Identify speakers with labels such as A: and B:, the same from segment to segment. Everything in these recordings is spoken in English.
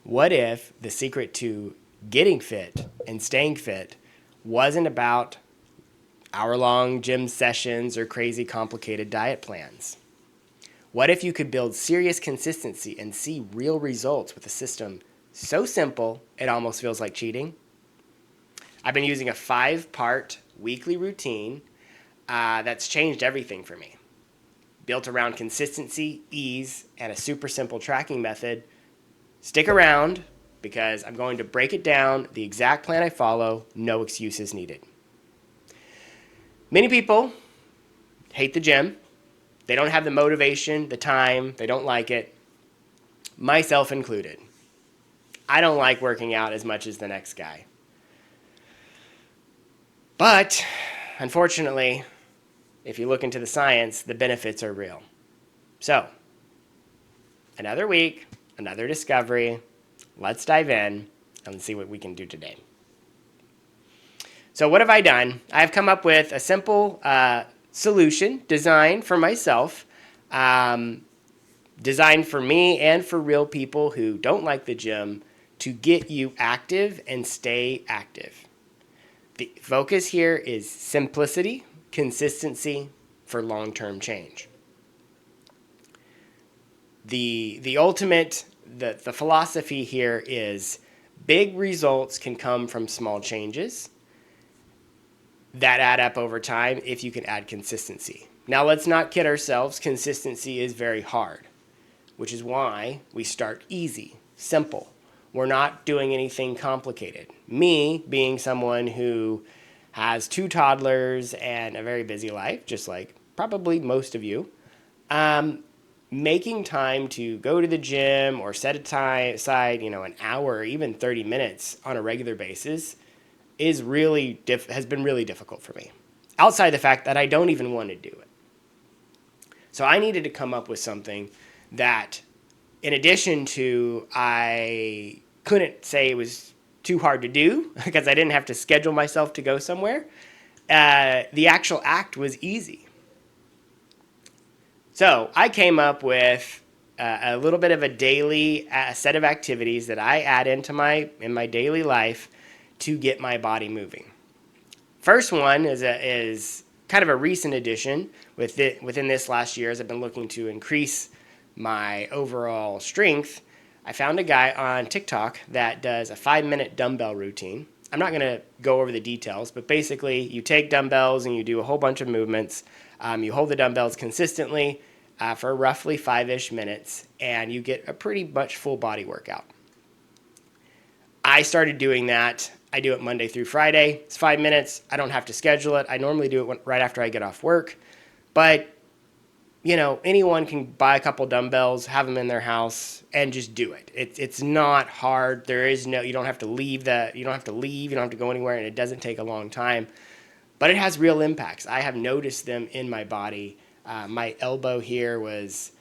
A: What if the secret to getting fit and staying fit wasn't about hour-long gym sessions or crazy complicated diet plans? What if you could build serious consistency and see real results with a system so simple it almost feels like cheating? I've been using a 5-part weekly routine that's changed everything for me. Built around consistency, ease, and a super simple tracking method. Stick around because I'm going to break it down, the exact plan I follow, no excuses needed. Many people hate the gym. They don't have the motivation, the time, they don't like it, myself included. I don't like working out as much as the next guy. But, unfortunately, if you look into the science, the benefits are real. So, another week, another discovery. Let's dive in and see what we can do today. So what have I done? I've come up with a simple solution designed for myself, designed for me and for real people who don't like the gym to get you active and stay active. The focus here is simplicity, consistency for long-term change. The ultimate, the philosophy here is big results can come from small changes that add up over time if you can add consistency. Now, let's not kid ourselves. Consistency is very hard, which is why we start easy, simple. We're not doing anything complicated. Me, being someone who has 2 toddlers and a very busy life, just like probably most of you, making time to go to the gym or set aside, an hour or even 30 minutes on a regular basis is really has been really difficult for me. Outside the fact that I don't even want to do it. So I needed to come up with something that, in addition to, I couldn't say it was too hard to do because I didn't have to schedule myself to go somewhere. The actual act was easy. So I came up with a little bit of a daily set of activities that I add into in my daily life to get my body moving. First one is kind of a recent addition within this last year as I've been looking to increase my overall strength. I found a guy on TikTok that does a 5-minute dumbbell routine. I'm not going to go over the details, but basically you take dumbbells and you do a whole bunch of movements. You hold the dumbbells consistently for roughly 5-ish minutes, and you get a pretty much full body workout. I started doing that. I do it Monday through Friday. It's 5 minutes. I don't have to schedule it. I normally do it right after I get off work. But, anyone can buy a couple dumbbells, have them in their house, and just do it. It's not hard. You don't have to leave. You don't have to go anywhere, and it doesn't take a long time. But it has real impacts. I have noticed them in my body. My elbow here was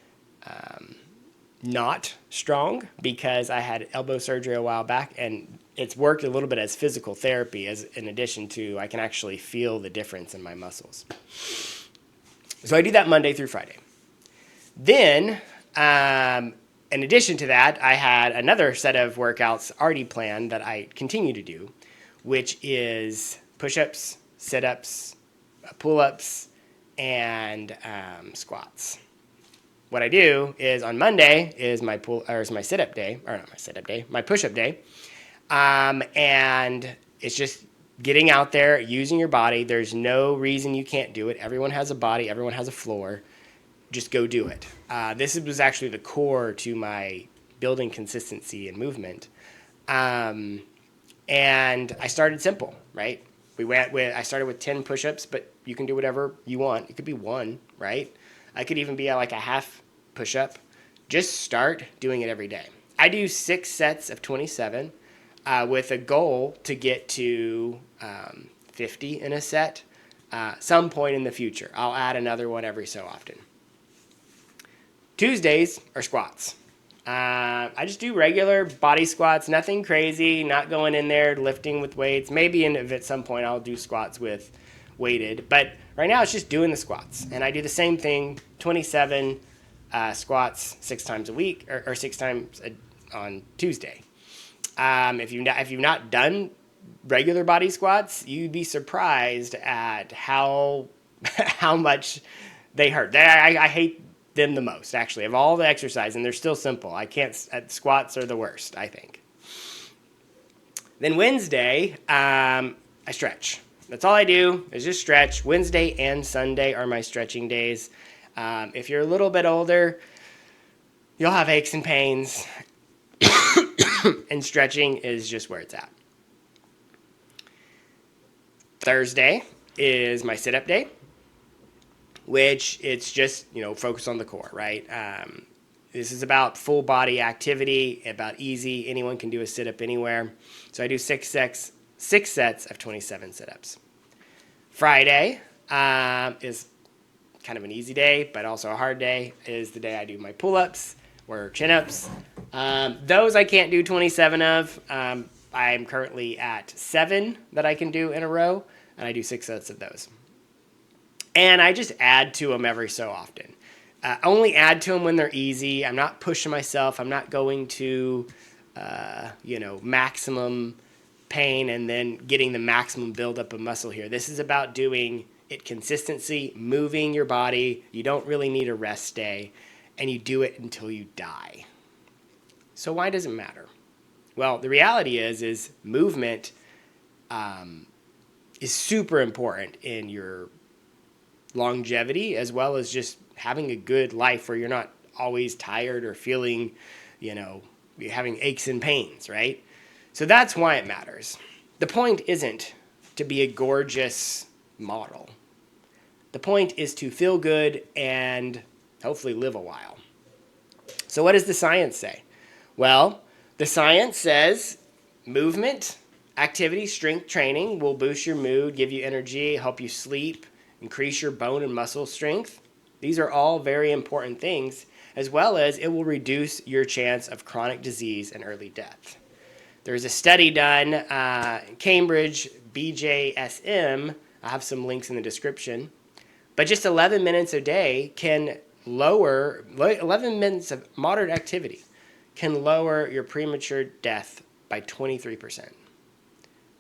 A: not strong because I had elbow surgery a while back, and it's worked a little bit as physical therapy in addition to I can actually feel the difference in my muscles. So I do that Monday through Friday. Then, in addition to that, I had another set of workouts already planned that I continue to do, which is push-ups, sit-ups, pull-ups, and squats. What I do is on Monday is my sit-up day, or not my sit-up day, my push-up day. And it's just getting out there, using your body. There's no reason you can't do it. Everyone has a body. Everyone has a floor. Just go do it. This was actually the core to my building consistency and movement. And I started simple, right? I started with 10 push-ups, but you can do whatever you want. It could be 1, right? I could even be like a half push-up. Just start doing it every day. I do 6 sets of 27 with a goal to get to 50 in a set some point in the future. I'll add another one every so often. Tuesdays are squats. I just do regular body squats, nothing crazy, not going in there lifting with weights. Maybe at some point I'll do squats with weighted, but right now it's just doing the squats. And I do the same thing, 27 squats 6 times a week or 6 times on Tuesday. If you've not done regular body squats, you'd be surprised at how how much they hurt. I hate them the most, actually, of all the exercise, and they're still simple. I can't. Squats are the worst, I think. Then Wednesday, I stretch. That's all I do is just stretch. Wednesday and Sunday are my stretching days. If you're a little bit older, you'll have aches and pains, and stretching is just where it's at. Thursday is my sit-up day, which it's just, focus on the core, right? This is about full body activity, about easy. Anyone can do a sit-up anywhere. So I do six sets of 27 sit-ups. Friday is kind of an easy day, but also a hard day, is the day I do my pull-ups or chin-ups. Those I can't do 27 of. I'm currently at 7 that I can do in a row, and I do 6 sets of those. And I just add to them every so often. Only add to them when they're easy. I'm not pushing myself. I'm not going to, maximum pain and then getting the maximum buildup of muscle here. This is about doing it consistency, moving your body. You don't really need a rest day, and you do it until you die. So why does it matter? Well, the reality is movement is super important in your longevity, as well as just having a good life where you're not always tired or feeling, you're having aches and pains, right? So that's why it matters. The point isn't to be a gorgeous model. The point is to feel good and hopefully live a while. So what does the science say? Well, the science says movement, activity, strength training will boost your mood, give you energy, help you sleep, increase your bone and muscle strength. These are all very important things, as well as it will reduce your chance of chronic disease and early death. There's a study done in Cambridge, BJSM. I have some links in the description. But just 11 minutes a day can 11 minutes of moderate activity can lower your premature death by 23%.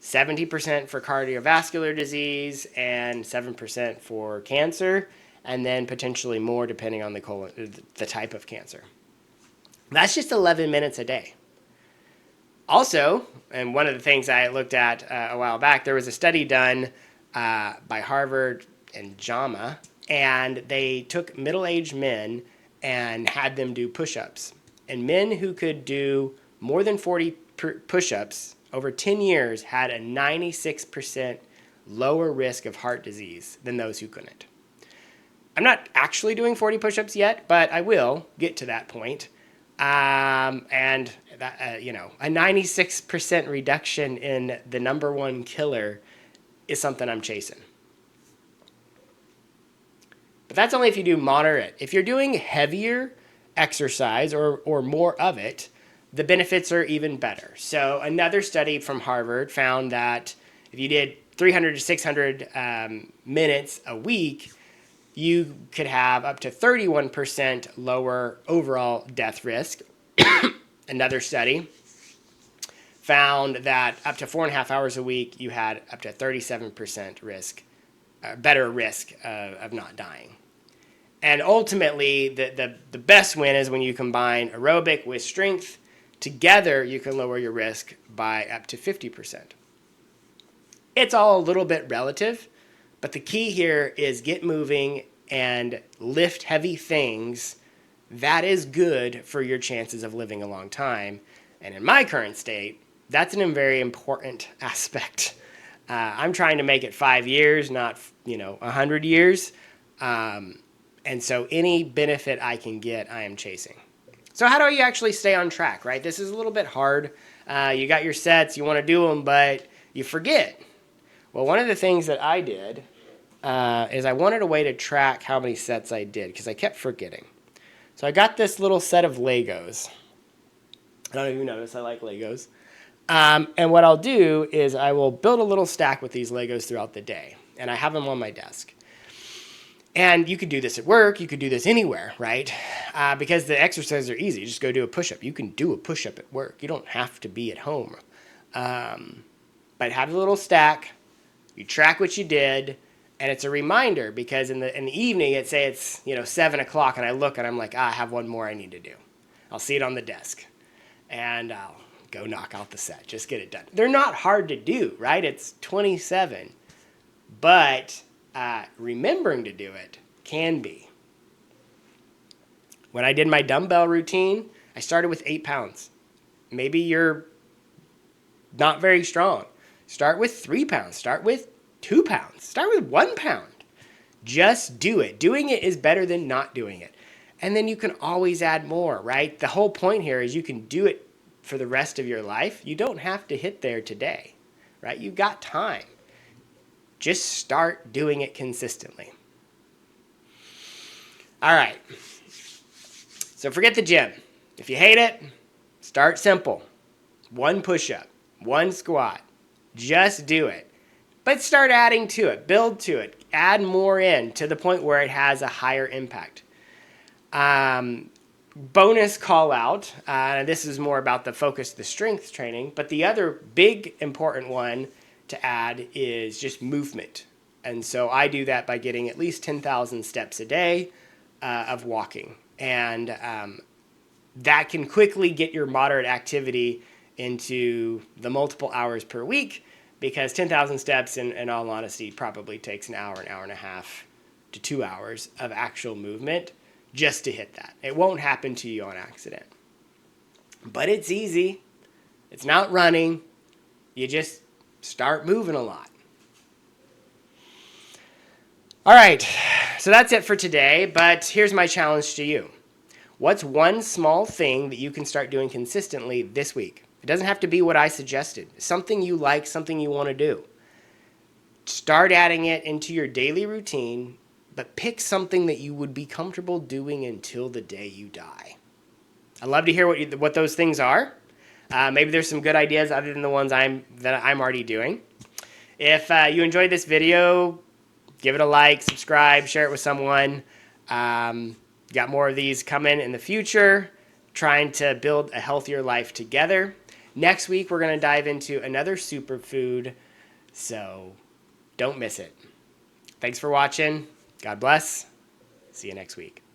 A: 70% for cardiovascular disease and 7% for cancer, and then potentially more depending on the type of cancer. That's just 11 minutes a day. Also, and one of the things I looked at a while back, there was a study done by Harvard and JAMA, and they took middle-aged men and had them do push-ups. And men who could do more than 40 push-ups over 10 years had a 96% lower risk of heart disease than those who couldn't. I'm not actually doing 40 push-ups yet, but I will get to that point. And that, a 96% reduction in the number one killer is something I'm chasing. But that's only if you do moderate. If you're doing heavier exercise or more of it, the benefits are even better. So another study from Harvard found that if you did 300 to 600 minutes a week, you could have up to 31% lower overall death risk. Another study found that up to 4.5 hours a week, you had up to 37% better risk of not dying. And ultimately, the best win is when you combine aerobic with strength. Together, you can lower your risk by up to 50%. It's all a little bit relative, but the key here is get moving and lift heavy things. That is good for your chances of living a long time. And in my current state, that's a very important aspect. I'm trying to make it 5 years, not 100 years. And so any benefit I can get, I am chasing. So how do you actually stay on track, right? This is a little bit hard. You got your sets, you want to do them, but you forget. Well, one of the things that I did is I wanted a way to track how many sets I did because I kept forgetting. So I got this little set of Legos. I don't know if you notice, I like Legos. And what I'll do is I will build a little stack with these Legos throughout the day, and I have them on my desk. And you could do this at work. You could do this anywhere, right? Because the exercises are easy. You just go do a push-up. You can do a push-up at work. You don't have to be at home. But have a little stack. You track what you did, and it's a reminder because in the evening, it's 7 o'clock, and I look and I'm like, I have one more I need to do. I'll see it on the desk, and I'll go knock out the set. Just get it done. They're not hard to do, right? It's 27, but remembering to do it can be. When I did my dumbbell routine, I started with 8 pounds. Maybe you're not very strong. Start with 3 pounds. Start with 2 pounds. Start with 1 pound. Just do it. Doing it is better than not doing it. And then you can always add more, right? The whole point here is you can do it for the rest of your life. You don't have to hit there today, right? You've got time. Just start doing it consistently. All right. So forget the gym. If you hate it, start simple. 1 push-up, 1 squat. Just do it. But start adding to it. Build to it. Add more in to the point where it has a higher impact. Bonus call out. This is more about the focus, the strength training. But the other big important one to add is just movement. And so I do that by getting at least 10,000 steps a day of walking. And that can quickly get your moderate activity into the multiple hours per week, because 10,000 steps, in all honesty, probably takes an hour and a half to 2 hours of actual movement just to hit that. It won't happen to you on accident. But it's easy. It's not running. You just start moving a lot. All right, so that's it for today, but here's my challenge to you. What's one small thing that you can start doing consistently this week? It doesn't have to be what I suggested. Something you like, something you want to do. Start adding it into your daily routine, but pick something that you would be comfortable doing until the day you die. I'd love to hear what those things are. Maybe there's some good ideas other than the ones I'm already doing. If you enjoyed this video, give it a like, subscribe, share it with someone. Got more of these coming in the future, trying to build a healthier life together. Next week, we're going to dive into another superfood, so don't miss it. Thanks for watching. God bless. See you next week.